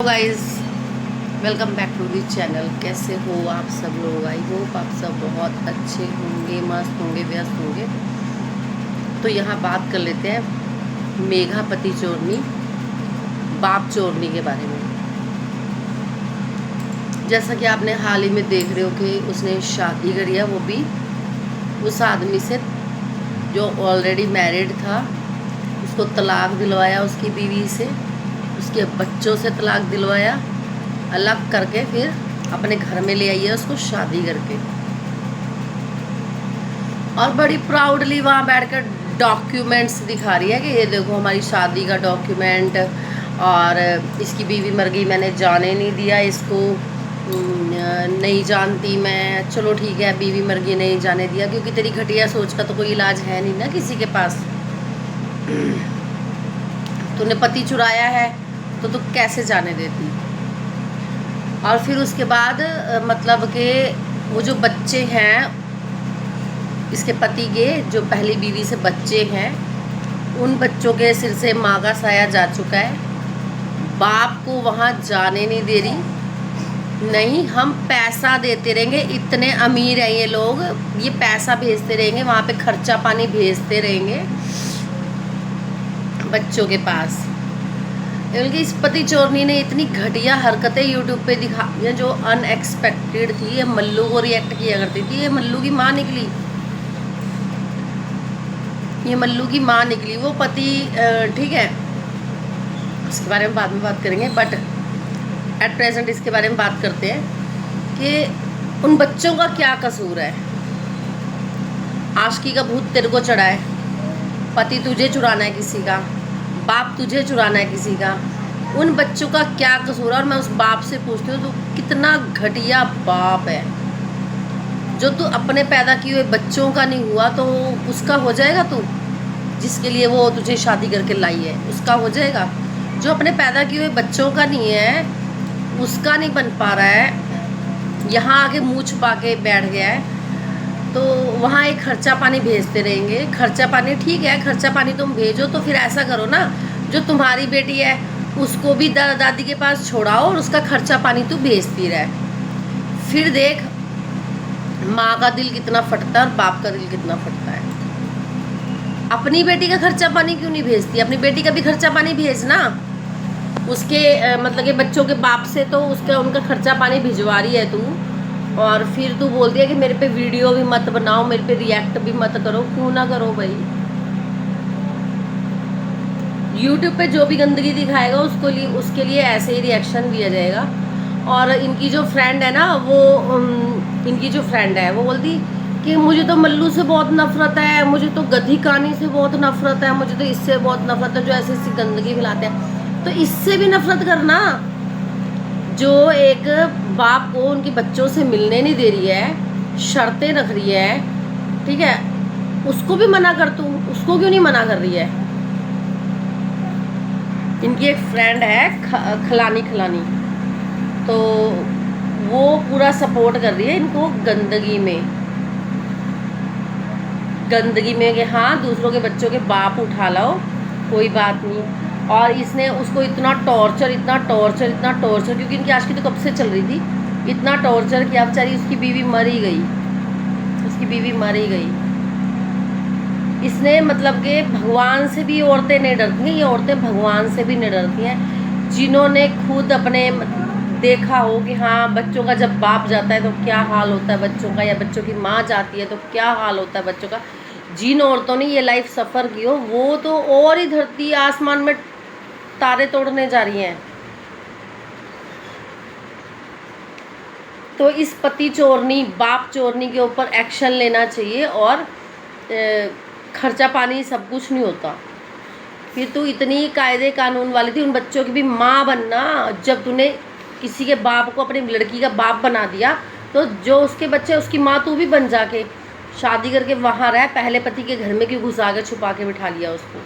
Guys, welcome back to the channel. कैसे हो आप सब लोग? आई होप आप सब बहुत अच्छे होंगे, मस्त होंगे, व्यस्त होंगे। तो यहाँ बात कर लेते हैं मेघा पति चोरनी, बाप चोरनी के बारे में। जैसा कि आपने हाल ही में देख रहे हो कि उसने शादी करी है, वो भी उस आदमी से जो ऑलरेडी मैरिड था। उसको तलाक दिलवाया उसकी बीवी से, उसके बच्चों से तलाक दिलवाया, अलग करके फिर अपने घर में ले आई है उसको शादी करके। और बड़ी प्राउडली वहाँ बैठकर डॉक्यूमेंट्स दिखा रही है कि ये देखो हमारी शादी का डॉक्यूमेंट, और इसकी बीवी मर गई, मैंने जाने नहीं दिया इसको, नहीं जानती मैं। चलो ठीक है, बीवी मर गई नहीं जाने दिया, क्योंकि तेरी घटिया सोच का तो कोई इलाज है नहीं ना किसी के पास। तूने पति चुराया है तो तू कैसे जाने देती? और फिर उसके बाद मतलब कि वो जो बच्चे हैं इसके पति के, जो पहली बीवी से बच्चे हैं, उन बच्चों के सिर से माँ का साया जा चुका है। बाप को वहाँ जाने नहीं दे रही। नहीं, हम पैसा देते रहेंगे, इतने अमीर हैं ये लोग, ये पैसा भेजते रहेंगे, वहाँ पे खर्चा पानी भेजते रहेंगे बच्चों के पास। बल्कि इस पति चोरनी ने इतनी घटिया हरकतें यूट्यूब पे दिखाई हैं जो अनएक्सपेक्टेड थी। ये मल्लू को रिएक्ट किया करती थी, ये मल्लू की माँ निकली, ये मल्लू की माँ निकली। वो पति ठीक है, इसके बारे में बाद में बात करेंगे, बट एट प्रेजेंट इसके बारे में बात करते हैं कि उन बच्चों का क्या कसूर है। आशिकी का भूत तेरे को चढ़ा है, पति तुझे चुराना है किसी का, बाप तुझे चुराना है किसी का। उन बच्चों का क्या कसूर है? और मैं उस बाप से पूछती हूँ, तो कितना घटिया बाप है। जो तू अपने पैदा किए हुए बच्चों का नहीं हुआ तो उसका हो जाएगा? तू जिसके लिए वो तुझे शादी करके लाई है उसका हो जाएगा? जो अपने पैदा किए हुए बच्चों का नहीं है, उसका नहीं बन पा रहा है, यहाँ आके मुँह छुपा के बैठ गया है, तो वहाँ एक खर्चा पानी भेजते रहेंगे। खर्चा पानी ठीक है, खर्चा पानी तुम भेजो, तो फिर ऐसा करो ना, जो तुम्हारी बेटी है उसको भी दादा दादी के पास छोड़ाओ और उसका खर्चा पानी तू भेजती रहे। फिर देख माँ का दिल कितना फटता है और बाप का दिल कितना फटता है। अपनी बेटी का खर्चा पानी क्यों नहीं भेजती? अपनी बेटी का भी खर्चा पानी भेजना। उसके मतलब कि बच्चों के बाप से तो उसका उनका खर्चा पानी भिजवा रही है तू, और फिर तू बोलती है कि मेरे पे वीडियो भी मत बनाओ, मेरे पे रिएक्ट भी मत करो। क्यों ना करो भाई? यूट्यूब पे जो भी गंदगी दिखाएगा उसके लिए ऐसे ही रिएक्शन दिया जाएगा। और इनकी जो फ्रेंड है ना, वो इनकी जो फ्रेंड है वो बोलती कि मुझे तो मल्लू से बहुत नफरत है, मुझे तो गधी कहानी से बहुत नफरत है, मुझे तो इससे बहुत नफरत है जो ऐसी ऐसी गंदगी फैलाते हैं। तो इससे भी नफरत करना, जो एक बाप को उनके बच्चों से मिलने नहीं दे रही है, शर्तें रख रही है, ठीक है, उसको भी मना कर। तू उसको क्यों नहीं मना कर रही है? इनकी एक फ्रेंड है खलानी, तो वो पूरा सपोर्ट कर रही है इनको गंदगी में कि हाँ दूसरों के बच्चों के बाप उठा लाओ, कोई बात नहीं। और इसने उसको इतना टॉर्चर, क्योंकि इनकी आशिकी तो कब से चल रही थी, इतना टॉर्चर किया। बेचारी उसकी बीवी मर ही गई, इसने मतलब कि भगवान से भी औरतें नहीं डरती हैं, ये औरतें भगवान से भी नहीं डरती हैं। जिन्होंने खुद अपने देखा हो कि हाँ बच्चों का जब बाप जाता है तो क्या हाल होता है बच्चों का, या बच्चों की माँ जाती है तो क्या हाल होता है बच्चों का, जिन औरतों ने ये लाइफ सफ़र की हो, वो तो और ही धरती आसमान में तारे तोड़ने जा रही हैं। तो इस पति चोरनी, बाप चोरनी के ऊपर एक्शन लेना चाहिए। और खर्चा पानी सब कुछ नहीं होता। फिर तू इतनी कायदे कानून वाली थी, उन बच्चों की भी माँ बनना। जब तूने किसी के बाप को अपनी लड़की का बाप बना दिया, तो जो उसके बच्चे उसकी माँ तू भी बन, जाके शादी करके वहाँ रह। पहले पति के घर में क्यों घुसा के छुपा के बिठा लिया उसको?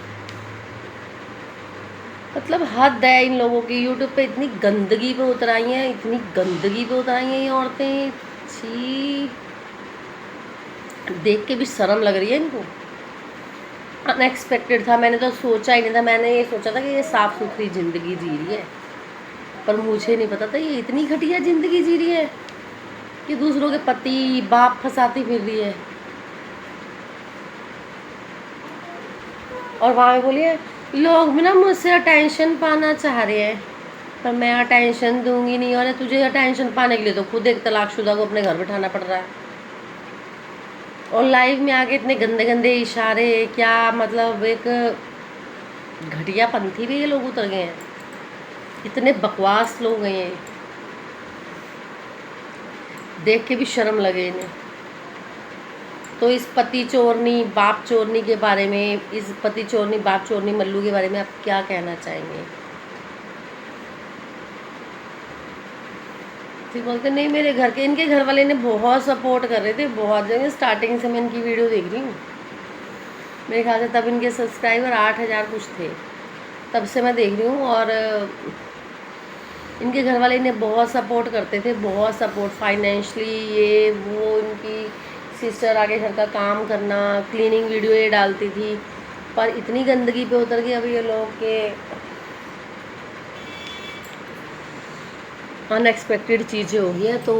मतलब हद है इन लोगों की। यूट्यूब पे इतनी गंदगी पे उतर आई हैं ये औरतें। छी, देख के भी शर्म लग रही है इनको। अनएक्सपेक्टेड था, मैंने तो सोचा ही नहीं था। मैंने ये सोचा था कि ये साफ़ सुथरी ज़िंदगी जी रही है, पर मुझे नहीं पता था ये इतनी घटिया ज़िंदगी जी रही है कि दूसरों के पति बाप फंसाती फिर रही है। और वहाँ पे बोलिए लोग भी ना मुझसे अटेंशन पाना चाह रहे हैं, पर मैं अटेंशन दूंगी नहीं। और तुझे अटेंशन पाने के लिए तो खुद एक तलाकशुदा को अपने घर बिठाना पड़ रहा है, और लाइव में आके इतने गंदे गंदे इशारे, क्या मतलब एक घटिया पंथी भी ये लोग उतर गए हैं, इतने बकवास लोग गए हैं, देख के भी शर्म लगे इन्हें। तो इस पति चोरनी बाप चोरनी के बारे में, इस पति चोरनी बाप चोरनी मल्लू के बारे में आप क्या कहना चाहेंगे? फिर बोलते नहीं मेरे घर के, इनके घर वाले ने बहुत सपोर्ट कर रहे थे, बहुत जगह स्टार्टिंग से मैं इनकी वीडियो देख रही हूँ। मेरे ख्याल से तब इनके सब्सक्राइबर 8,000 कुछ थे, तब से मैं देख रही हूँ। और इनके घर वाले इन्हें बहुत सपोर्ट करते थे, बहुत सपोर्ट फाइनेंशली, ये वो। इनकी सिस्टर आगे घर का काम करना, क्लीनिंग वीडियो ये डालती थी, पर इतनी गंदगी पे उतर गए अभी ये लोग के अनएक्सपेक्टेड चीज़ें हो गई हैं। तो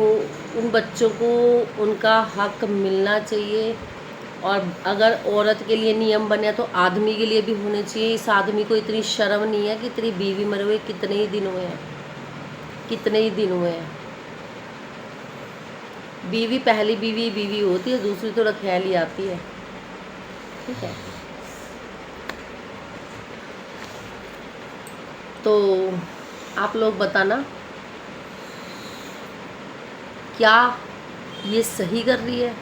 उन बच्चों को उनका हक मिलना चाहिए। और अगर औरत के लिए नियम बने तो आदमी के लिए भी होने चाहिए। इस आदमी को इतनी शर्म नहीं है कि तेरी बीवी मरे हुए कितने ही दिन हुए हैं, कितने ही दिन हुए हैं। बीवी पहली बीवी बीवी होती है, दूसरी तो रखैली आती है, ठीक है। तो आप लोग बताना क्या ये सही कर रही है?